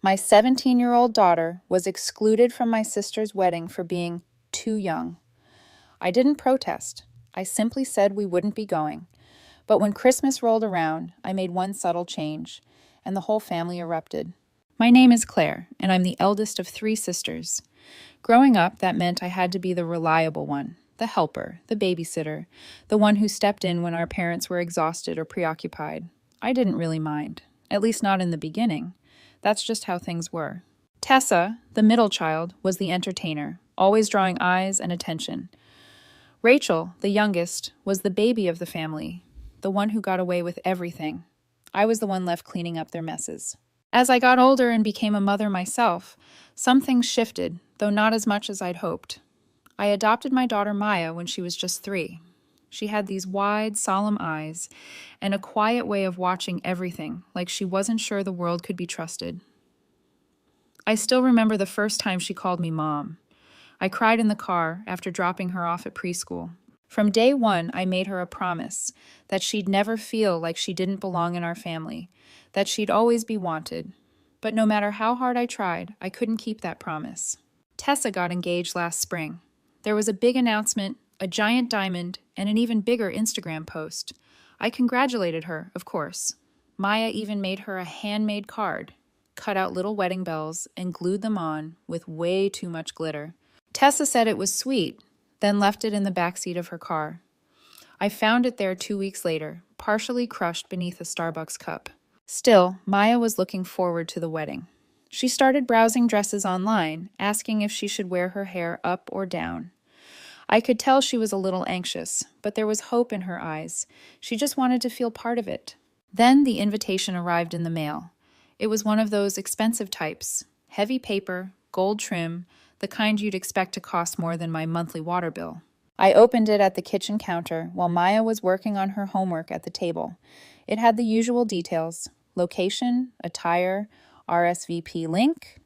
My 17-year-old daughter was excluded from my sister's wedding for being too young. I didn't protest. I simply said we wouldn't be going. But when Christmas rolled around, I made one subtle change, and the whole family erupted. My name is Claire, and I'm the eldest of 3 sisters. Growing up, that meant I had to be the reliable one, the helper, the babysitter, the one who stepped in when our parents were exhausted or preoccupied. I didn't really mind, at least not in the beginning. That's just how things were. Tessa, the middle child, was the entertainer, always drawing eyes and attention. Rachel, the youngest, was the baby of the family, the one who got away with everything. I was the one left cleaning up their messes. As I got older and became a mother myself, some things shifted, though not as much as I'd hoped. I adopted my daughter Maya when she was just 3. She had these wide, solemn eyes and a quiet way of watching everything, like she wasn't sure the world could be trusted. I still remember the first time she called me Mom. I cried in the car after dropping her off at preschool. From day one, I made her a promise that she'd never feel like she didn't belong in our family, that she'd always be wanted. But no matter how hard I tried, I couldn't keep that promise. Tessa got engaged last spring. There was a big announcement, a giant diamond, and an even bigger Instagram post. I congratulated her, of course. Maya even made her a handmade card, cut out little wedding bells, and glued them on with way too much glitter. Tessa said it was sweet, then left it in the backseat of her car. I found it there 2 weeks later, partially crushed beneath a Starbucks cup. Still, Maya was looking forward to the wedding. She started browsing dresses online, asking if she should wear her hair up or down. I could tell she was a little anxious, but there was hope in her eyes. She just wanted to feel part of it. Then the invitation arrived in the mail. It was one of those expensive types, heavy paper, gold trim, the kind you'd expect to cost more than my monthly water bill. I opened it at the kitchen counter while Maya was working on her homework at the table. It had the usual details: location, attire, RSVP link,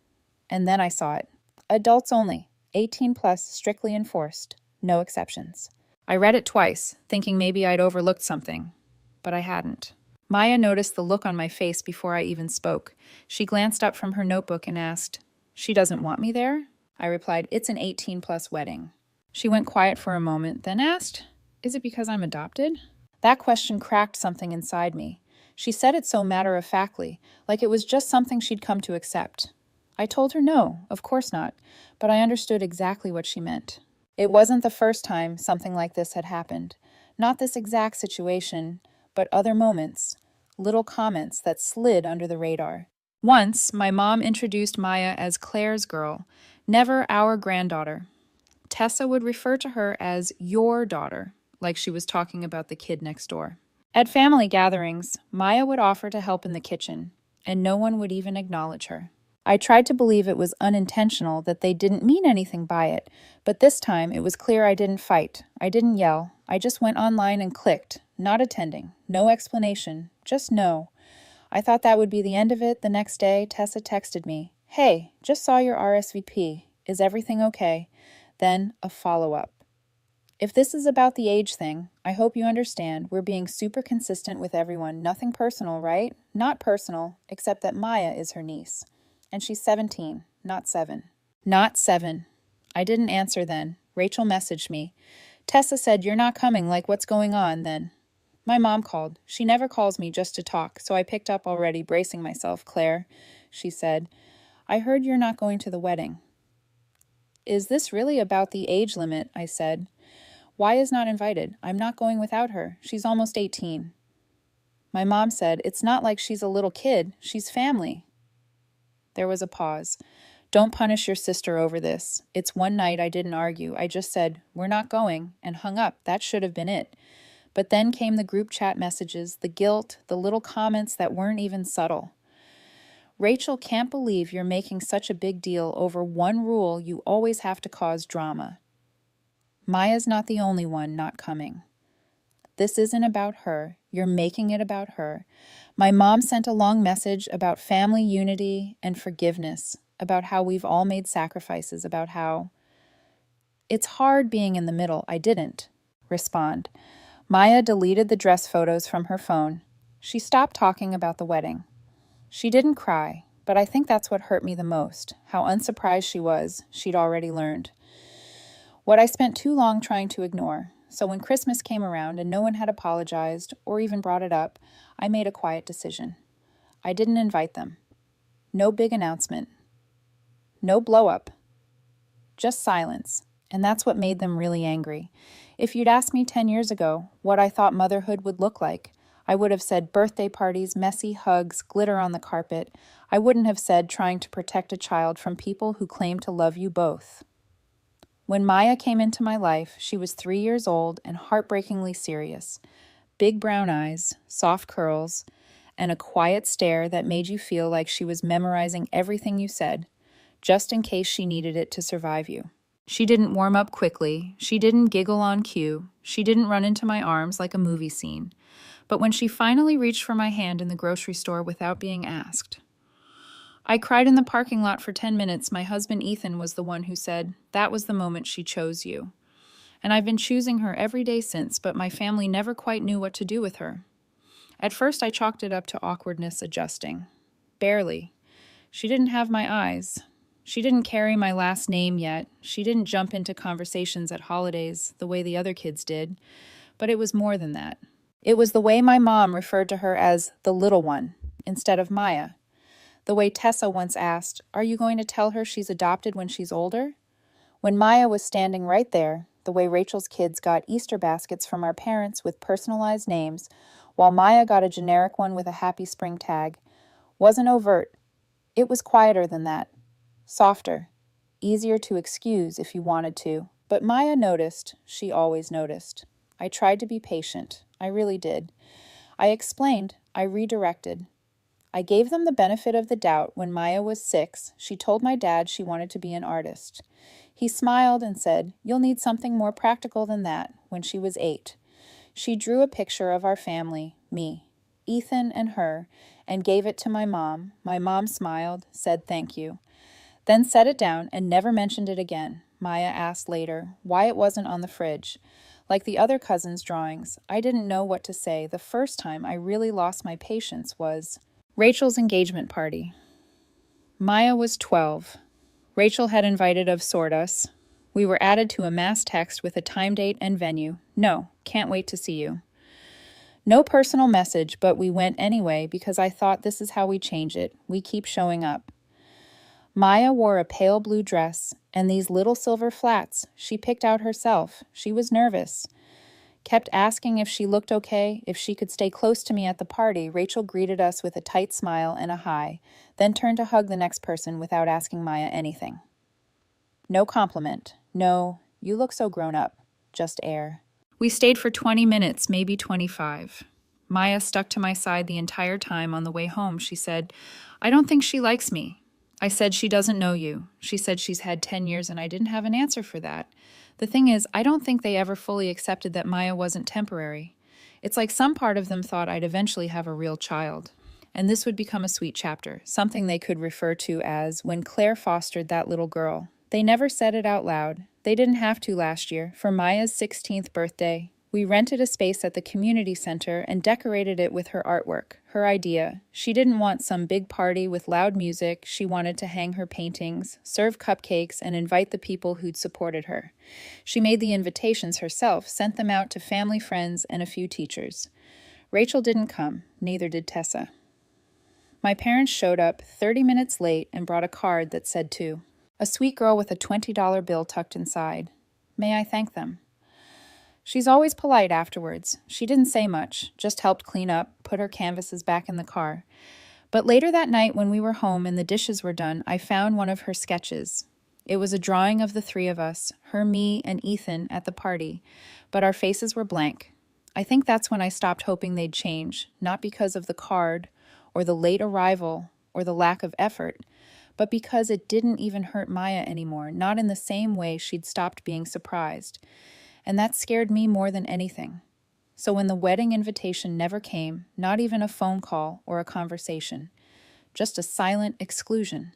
and then I saw it. Adults only, 18 plus, strictly enforced, no exceptions. I read it twice, thinking maybe I'd overlooked something, but I hadn't. Maya noticed the look on my face before I even spoke. She glanced up from her notebook and asked, "She doesn't want me there?" I replied, "It's an 18 plus wedding." She went quiet for a moment, then asked, "Is it because I'm adopted?" That question cracked something inside me. She said it so matter-of-factly, like it was just something she'd come to accept. I told her no, of course not, but I understood exactly what she meant. It wasn't the first time something like this had happened. Not this exact situation, but other moments, little comments that slid under the radar. Once, my mom introduced Maya as Claire's girl, never our granddaughter. Tessa would refer to her as your daughter, like she was talking about the kid next door. At family gatherings, Maya would offer to help in the kitchen, and no one would even acknowledge her. I tried to believe it was unintentional, that they didn't mean anything by it, but this time it was clear I didn't fight. I didn't yell. I just went online and clicked, not attending, no explanation, just no. I thought that would be the end of it. The next day, Tessa texted me, "Hey, just saw your RSVP. Is everything okay?" Then a follow-up. If this is about the age thing, I hope you understand we're being super consistent with everyone. Nothing personal, right? Not personal, except that Maya is her niece. And she's 17, not 7. Not 7. I didn't answer then. Rachel messaged me. Tessa said, "You're not coming, like what's going on then?" My mom called. She never calls me just to talk, so I picked up already, bracing myself. "Claire," she said, "I heard you're not going to the wedding." "Is this really about the age limit?" I said. "Why is not invited? I'm not going without her. She's almost 18. My mom said, "It's not like she's a little kid. She's family." There was a pause. "Don't punish your sister over this. It's one night." I didn't argue. I just said, "We're not going," and hung up. That should have been it. But then came the group chat messages, the guilt, the little comments that weren't even subtle. "Rachel can't believe you're making such a big deal over one rule. You always have to cause drama." Maya's not the only one not coming. This isn't about her. You're making it about her. My mom sent a long message about family unity and forgiveness, about how we've all made sacrifices, about how it's hard being in the middle. I didn't respond. Maya deleted the dress photos from her phone. She stopped talking about the wedding. She didn't cry. But I think that's what hurt me the most, how unsurprised she was she'd already learned. What I spent too long trying to ignore. So when Christmas came around and no one had apologized or even brought it up, I made a quiet decision. I didn't invite them. No big announcement. No blow-up. Just silence. And that's what made them really angry. If you'd asked me 10 years ago what I thought motherhood would look like, I would have said birthday parties, messy hugs, glitter on the carpet. I wouldn't have said trying to protect a child from people who claim to love you both. When Maya came into my life, she was 3 years old and heartbreakingly serious. Big brown eyes, soft curls, and a quiet stare that made you feel like she was memorizing everything you said, just in case she needed it to survive you. She didn't warm up quickly, she didn't giggle on cue, she didn't run into my arms like a movie scene. But when she finally reached for my hand in the grocery store without being asked, I cried in the parking lot for 10 minutes. My husband Ethan was the one who said, "That was the moment she chose you." And I've been choosing her every day since, but my family never quite knew what to do with her. At first, I chalked it up to awkwardness adjusting. Barely. She didn't have my eyes. She didn't carry my last name yet. She didn't jump into conversations at holidays the way the other kids did. But it was more than that. It was the way my mom referred to her as the little one instead of Maya. The way Tessa once asked, "Are you going to tell her she's adopted when she's older?" When Maya was standing right there, the way Rachel's kids got Easter baskets from our parents with personalized names, while Maya got a generic one with a Happy Spring tag, wasn't overt. It was quieter than that. Softer. Easier to excuse if you wanted to. But Maya noticed. She always noticed. I tried to be patient. I really did. I explained. I redirected. I gave them the benefit of the doubt. When Maya was 6, she told my dad she wanted to be an artist. He smiled and said, "You'll need something more practical than that," when she was 8. She drew a picture of our family, me, Ethan, and her, and gave it to my mom. My mom smiled, said thank you, then set it down and never mentioned it again. Maya asked later why it wasn't on the fridge. Like the other cousins' drawings, I didn't know what to say. The first time I really lost my patience was Rachel's engagement party. Maya was 12. Rachel had invited us. We were added to a mass text with a time, date, and venue. No, can't wait to see you. No personal message, but we went anyway because I thought this is how we change it. We keep showing up. Maya wore a pale blue dress and these little silver flats she picked out herself. She was nervous. Kept asking if she looked okay, if she could stay close to me at the party. Rachel greeted us with a tight smile and a hi, then turned to hug the next person without asking Maya anything. No compliment. No, "You look so grown up." Just air. We stayed for 20 minutes, maybe 25. Maya stuck to my side the entire time. On the way home, she said, "I don't think she likes me." I said, "She doesn't know you." She said she's had 10 years and I didn't have an answer for that. The thing is, I don't think they ever fully accepted that Maya wasn't temporary. It's like some part of them thought I'd eventually have a real child. And this would become a sweet chapter, something they could refer to as when Claire fostered that little girl. They never said it out loud. They didn't have to last year. For Maya's 16th birthday, we rented a space at the community center and decorated it with her artwork, her idea. She didn't want some big party with loud music. She wanted to hang her paintings, serve cupcakes, and invite the people who'd supported her. She made the invitations herself, sent them out to family, friends, and a few teachers. Rachel didn't come, neither did Tessa. My parents showed up 30 minutes late and brought a card that said to. A sweet girl with a $20 bill tucked inside. May I thank them? She's always polite afterwards. She didn't say much, just helped clean up, put her canvases back in the car. But later that night when we were home and the dishes were done, I found one of her sketches. It was a drawing of the 3 of us, her, me, and Ethan at the party, but our faces were blank. I think that's when I stopped hoping they'd change, not because of the card, or the late arrival, or the lack of effort, but because it didn't even hurt Maya anymore, not in the same way she'd stopped being surprised. And that scared me more than anything. So when the wedding invitation never came, not even a phone call or a conversation, just a silent exclusion,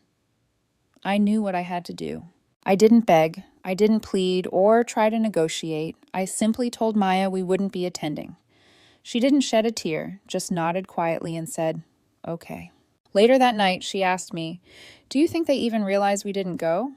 I knew what I had to do. I didn't beg, I didn't plead or try to negotiate. I simply told Maya we wouldn't be attending. She didn't shed a tear, just nodded quietly and said, "Okay." Later that night, she asked me, "Do you think they even realize we didn't go?"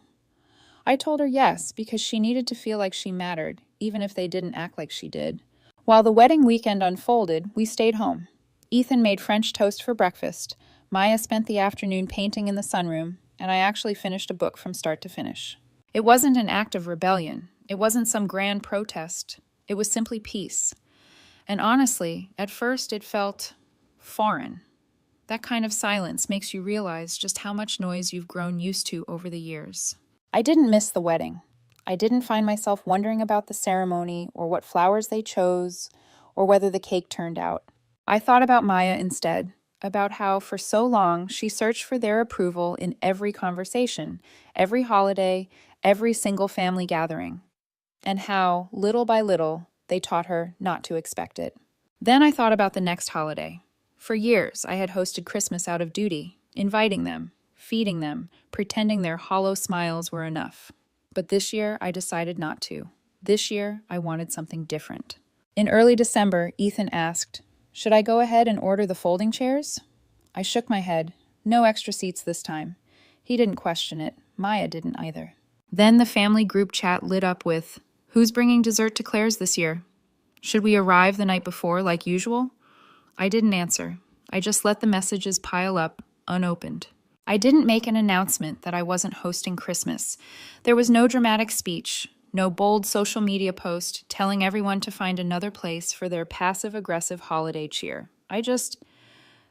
I told her yes, because she needed to feel like she mattered, even if they didn't act like she did. While the wedding weekend unfolded, we stayed home. Ethan made French toast for breakfast. Maya spent the afternoon painting in the sunroom, and I actually finished a book from start to finish. It wasn't an act of rebellion. It wasn't some grand protest. It was simply peace. And honestly, at first it felt foreign. That kind of silence makes you realize just how much noise you've grown used to over the years. I didn't miss the wedding. I didn't find myself wondering about the ceremony or what flowers they chose or whether the cake turned out. I thought about Maya instead, about how for so long she searched for their approval in every conversation, every holiday, every single family gathering, and how, little by little, they taught her not to expect it. Then I thought about the next holiday. For years, I had hosted Christmas out of duty, inviting them, feeding them, pretending their hollow smiles were enough. But this year, I decided not to. This year, I wanted something different. In early December, Ethan asked, "Should I go ahead and order the folding chairs?" I shook my head. No extra seats this time. He didn't question it. Maya didn't either. Then the family group chat lit up with, "Who's bringing dessert to Claire's this year? Should we arrive the night before like usual?" I didn't answer. I just let the messages pile up, unopened. I didn't make an announcement that I wasn't hosting Christmas. There was no dramatic speech, no bold social media post telling everyone to find another place for their passive-aggressive holiday cheer. I just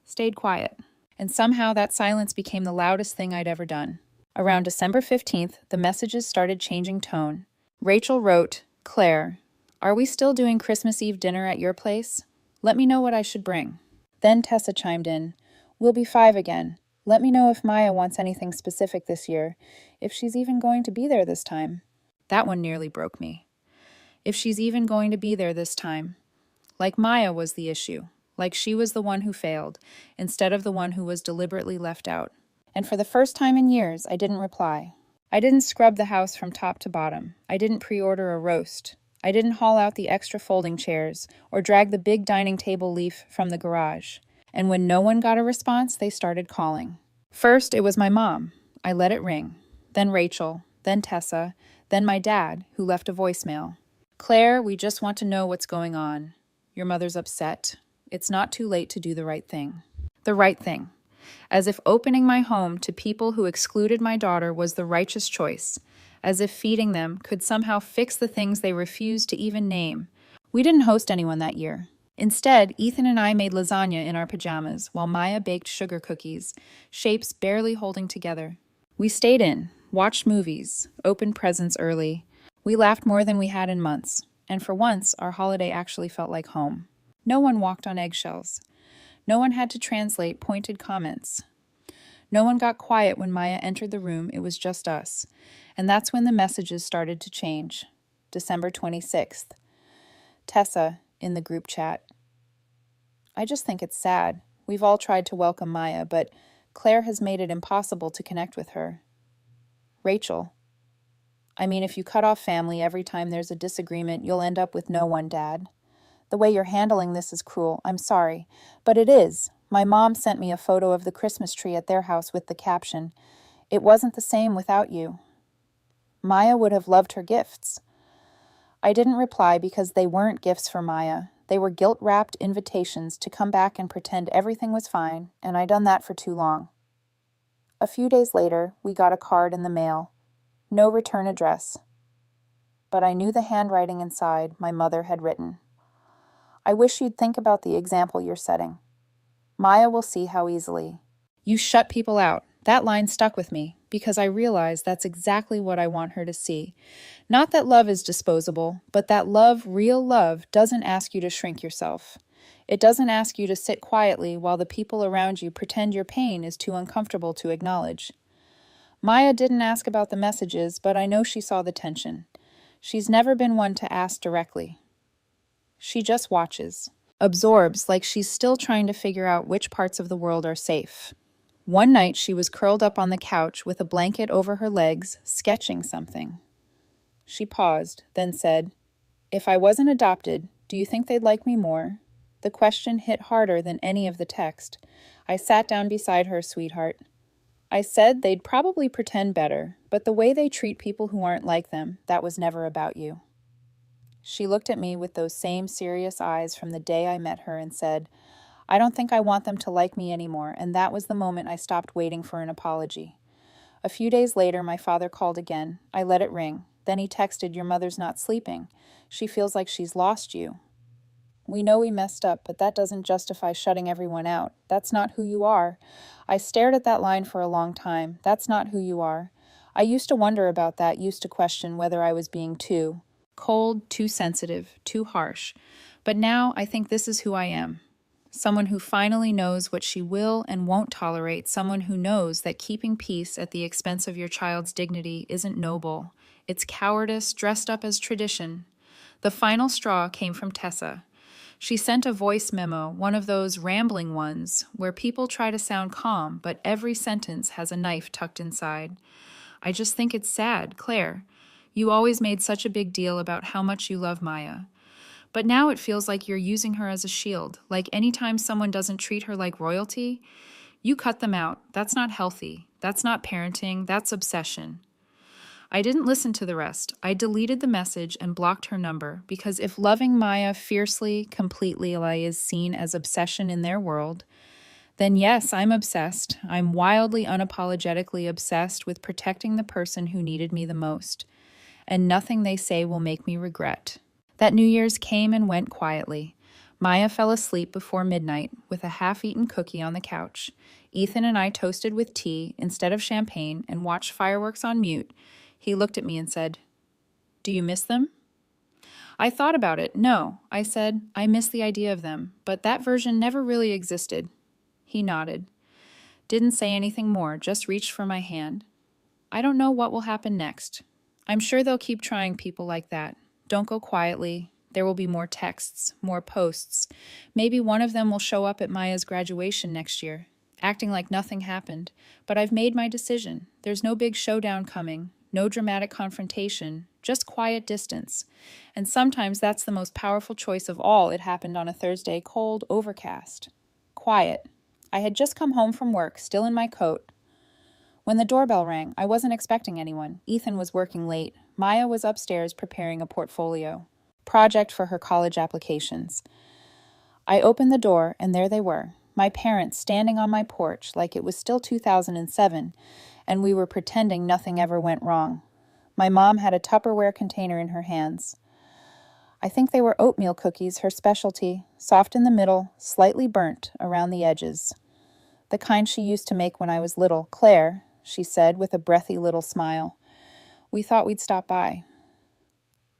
stayed quiet. And somehow that silence became the loudest thing I'd ever done. Around December 15th, the messages started changing tone. Rachel wrote, "Claire, are we still doing Christmas Eve dinner at your place? Let me know what I should bring." Then Tessa chimed in, "We'll be 5 again. Let me know if Maya wants anything specific this year, if she's even going to be there this time." That one nearly broke me. If she's even going to be there this time. Like Maya was the issue. Like she was the one who failed, instead of the one who was deliberately left out. And for the first time in years, I didn't reply. I didn't scrub the house from top to bottom. I didn't pre-order a roast. I didn't haul out the extra folding chairs or drag the big dining table leaf from the garage. And when no one got a response, they started calling. First, it was my mom. I let it ring. Then Rachel. Then Tessa. Then my dad, who left a voicemail. "Claire, we just want to know what's going on. Your mother's upset. It's not too late to do the right thing." The right thing. As if opening my home to people who excluded my daughter was the righteous choice. As if feeding them could somehow fix the things they refused to even name. We didn't host anyone that year. Instead, Ethan and I made lasagna in our pajamas while Maya baked sugar cookies, shapes barely holding together. We stayed in, watched movies, opened presents early. We laughed more than we had in months, and for once, our holiday actually felt like home. No one walked on eggshells. No one had to translate pointed comments. No one got quiet when Maya entered the room. It was just us. And that's when the messages started to change. December 26th. Tessa, in the group chat. "I just think it's sad. We've all tried to welcome Maya, but Claire has made it impossible to connect with her." Rachel. "I mean, if you cut off family every time there's a disagreement, you'll end up with no one, Dad. The way you're handling this is cruel. I'm sorry. But it is. My mom sent me a photo of the Christmas tree at their house with the caption, 'It wasn't the same without you.' Maya would have loved her gifts." I didn't reply because they weren't gifts for Maya. They were guilt-wrapped invitations to come back and pretend everything was fine, and I'd done that for too long. A few days later, we got a card in the mail. No return address. But I knew the handwriting inside my mother had written. "I wish you'd think about the example you're setting. Maya will see how easily." You shut people out. That line stuck with me because I realized that's exactly what I want her to see. Not that love is disposable, but that love, real love, doesn't ask you to shrink yourself. It doesn't ask you to sit quietly while the people around you pretend your pain is too uncomfortable to acknowledge. Maya didn't ask about the messages, but I know she saw the tension. She's never been one to ask directly. She just watches, absorbs like she's still trying to figure out which parts of the world are safe. One night she was curled up on the couch with a blanket over her legs, sketching something. She paused, then said, "If I wasn't adopted, do you think they'd like me more?" The question hit harder than any of the text. I sat down beside her, sweetheart. I said they'd probably pretend better, but the way they treat people who aren't like them, that was never about you. She looked at me with those same serious eyes from the day I met her and said, I don't think I want them to like me anymore, and that was the moment I stopped waiting for an apology. A few days later, my father called again. I let it ring. Then he texted, your mother's not sleeping. She feels like she's lost you. We know we messed up, but that doesn't justify shutting everyone out. That's not who you are. I stared at that line for a long time. That's not who you are. I used to wonder about that, used to question whether I was being too cold, too sensitive, too harsh. But now I think this is who I am. Someone who finally knows what she will and won't tolerate, someone who knows that keeping peace at the expense of your child's dignity isn't noble. It's cowardice dressed up as tradition. The final straw came from Tessa. She sent a voice memo, one of those rambling ones, where people try to sound calm, but every sentence has a knife tucked inside. I just think it's sad, Claire. You always made such a big deal about how much you love Maya. But now it feels like you're using her as a shield, like anytime someone doesn't treat her like royalty, you cut them out. That's not healthy. That's not parenting. That's obsession. I didn't listen to the rest. I deleted the message and blocked her number because if loving Maya fiercely, completely is seen as obsession in their world, then yes, I'm obsessed. I'm wildly, unapologetically obsessed with protecting the person who needed me the most. And nothing they say will make me regret. That New Year's came and went quietly. Maya fell asleep before midnight with a half-eaten cookie on the couch. Ethan and I toasted with tea instead of champagne and watched fireworks on mute. He looked at me and said, Do you miss them? I thought about it. No, I said, I miss the idea of them, but that version never really existed. He nodded. Didn't say anything more, just reached for my hand. I don't know what will happen next. I'm sure they'll keep trying people like that. Don't go quietly. There will be more texts, more posts. Maybe one of them will show up at Maya's graduation next year, acting like nothing happened. But I've made my decision. There's no big showdown coming, no dramatic confrontation, just quiet distance. And sometimes that's the most powerful choice of all. It happened on a Thursday, cold, overcast. Quiet. I had just come home from work, still in my coat. When the doorbell rang, I wasn't expecting anyone. Ethan was working late. Maya was upstairs preparing a portfolio project for her college applications. I opened the door, and there they were, my parents standing on my porch like it was still 2007, and we were pretending nothing ever went wrong. My mom had a Tupperware container in her hands. I think they were oatmeal cookies, her specialty, soft in the middle, slightly burnt around the edges. The kind she used to make when I was little. Claire, she said with a breathy little smile. We thought we'd stop by.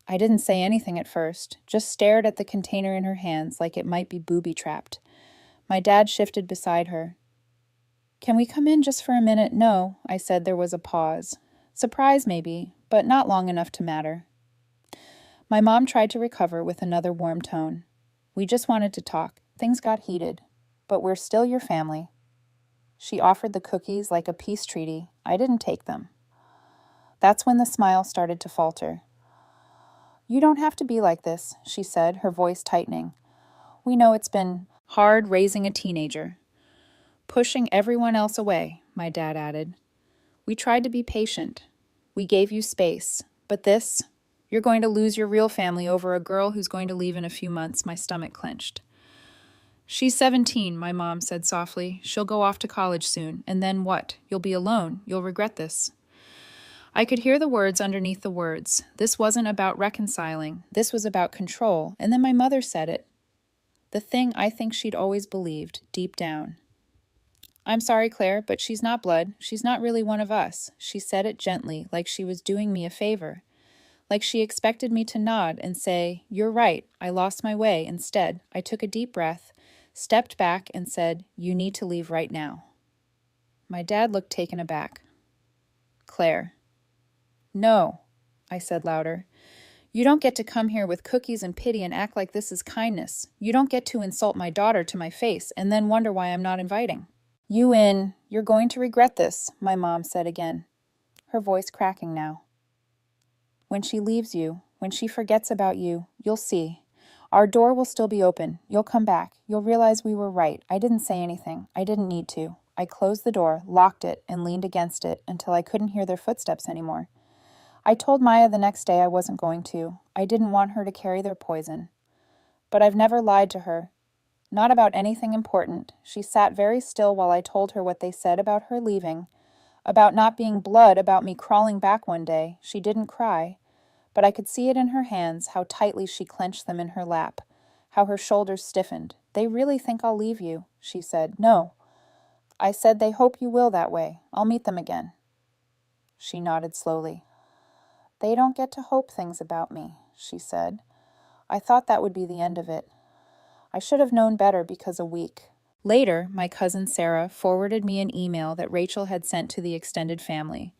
I didn't say anything at first, just stared at the container in her hands like it might be booby-trapped. My dad shifted beside her. Can we come in just for a minute? No, I said. There was a pause. Surprise, maybe, but not long enough to matter. My mom tried to recover with another warm tone. We just wanted to talk. Things got heated, but we're still your family. She offered the cookies like a peace treaty. I didn't take them. That's when the smile started to falter. You don't have to be like this, she said, her voice tightening. We know it's been hard raising a teenager. Pushing everyone else away, my dad added. We tried to be patient. We gave you space. But this, you're going to lose your real family over a girl who's going to leave in a few months. My stomach clenched. She's 17, my mom said softly. She'll go off to college soon. And then what? You'll be alone. You'll regret this. I could hear the words underneath the words. This wasn't about reconciling. This was about control. And then my mother said it. The thing I think she'd always believed, deep down. I'm sorry, Claire, but she's not blood. She's not really one of us. She said it gently, like she was doing me a favor. Like she expected me to nod and say, You're right, I lost my way. Instead, I took a deep breath, stepped back, and said, You need to leave right now. My dad looked taken aback. Claire. No, I said louder. You don't get to come here with cookies and pity and act like this is kindness. You don't get to insult my daughter to my face and then wonder why I'm not inviting. You're going to regret this, my mom said again, her voice cracking now. When she leaves you, when she forgets about you, you'll see. Our door will still be open. You'll come back. You'll realize we were right. I didn't say anything. I didn't need to. I closed the door, locked it, and leaned against it until I couldn't hear their footsteps anymore. I told Maya the next day I wasn't going to. I didn't want her to carry their poison. But I've never lied to her. Not about anything important. She sat very still while I told her what they said about her leaving, about not being blood, about me crawling back one day. She didn't cry, but I could see it in her hands, how tightly she clenched them in her lap, how her shoulders stiffened. They really think I'll leave you, she said. No. I said they hope you will that way. I'll meet them again. She nodded slowly. They don't get to hope things about me, she said. I thought that would be the end of it. I should have known better because a week. Later, my cousin Sarah forwarded me an email that Rachel had sent to the extended family.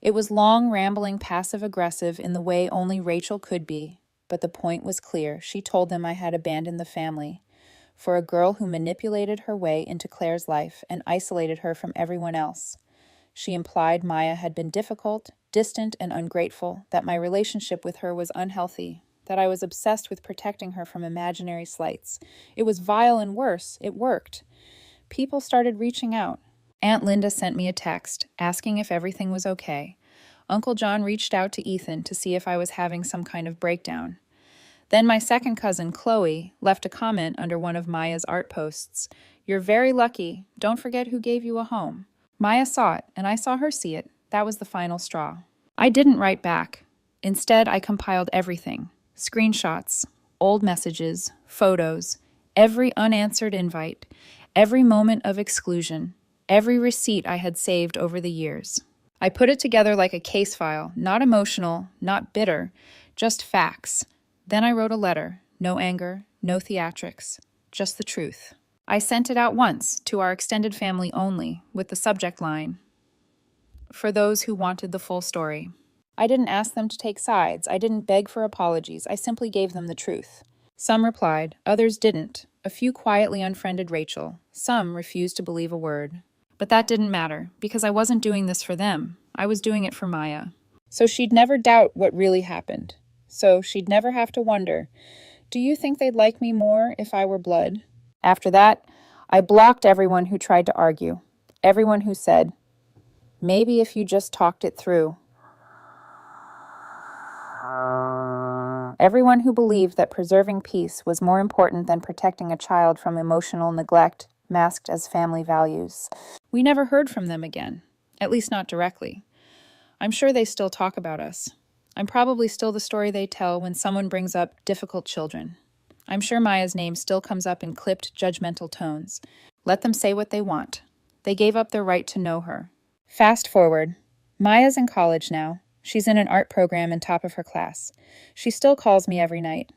It was long, rambling, passive-aggressive in the way only Rachel could be, but the point was clear. She told them I had abandoned the family for a girl who manipulated her way into Claire's life and isolated her from everyone else. She implied Maya had been difficult, distant, and ungrateful, that my relationship with her was unhealthy, that I was obsessed with protecting her from imaginary slights. It was vile and worse. It worked. People started reaching out. Aunt Linda sent me a text, asking if everything was okay. Uncle John reached out to Ethan to see if I was having some kind of breakdown. Then my second cousin, Chloe, left a comment under one of Maya's art posts. You're very lucky. Don't forget who gave you a home. Maya saw it, and I saw her see it. That was the final straw. I didn't write back. Instead, I compiled everything. Screenshots, old messages, photos, every unanswered invite, every moment of exclusion, every receipt I had saved over the years. I put it together like a case file, not emotional, not bitter, just facts. Then I wrote a letter, no anger, no theatrics, just the truth. I sent it out once, to our extended family only, with the subject line, for those who wanted the full story. I didn't ask them to take sides. I didn't beg for apologies. I simply gave them the truth. Some replied, others didn't. A few quietly unfriended Rachel. Some refused to believe a word. But that didn't matter, because I wasn't doing this for them. I was doing it for Maya. So she'd never doubt what really happened. So she'd never have to wonder, do you think they'd like me more if I were blood? After that, I blocked everyone who tried to argue. Everyone who said, maybe if you just talked it through. Everyone who believed that preserving peace was more important than protecting a child from emotional neglect masked as family values. We never heard from them again, at least not directly. I'm sure they still talk about us. I'm probably still the story they tell when someone brings up difficult children. I'm sure Maya's name still comes up in clipped, judgmental tones. Let them say what they want. They gave up their right to know her. Fast forward. Maya's in college now. She's in an art program and top of her class. She still calls me every night.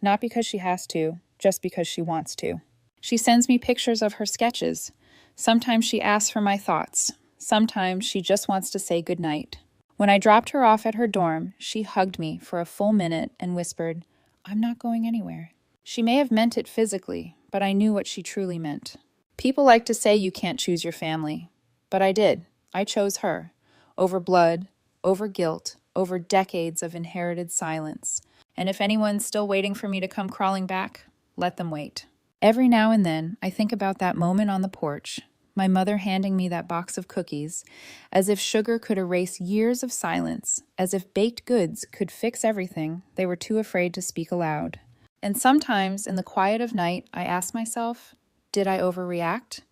Not because she has to, just because she wants to. She sends me pictures of her sketches. Sometimes she asks for my thoughts. Sometimes she just wants to say goodnight. When I dropped her off at her dorm, she hugged me for a full minute and whispered, I'm not going anywhere. She may have meant it physically, but I knew what she truly meant. People like to say you can't choose your family, but I did. I chose her. Over blood, over guilt, over decades of inherited silence. And if anyone's still waiting for me to come crawling back, let them wait. Every now and then, I think about that moment on the porch, my mother handing me that box of cookies, as if sugar could erase years of silence, as if baked goods could fix everything they were too afraid to speak aloud. And sometimes, in the quiet of night, I ask myself, did I overreact?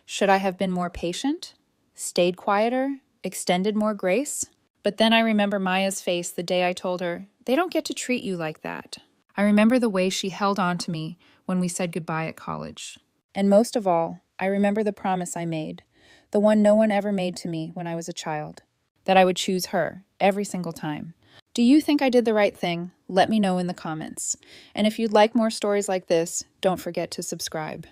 Should I have been more patient? Stayed quieter? Extended more grace? But then I remember Maya's face the day I told her, they don't get to treat you like that. I remember the way she held on to me when we said goodbye at college. And most of all, I remember the promise I made, the one no one ever made to me when I was a child, that I would choose her every single time. Do you think I did the right thing? Let me know in the comments. And if you'd like more stories like this, don't forget to subscribe.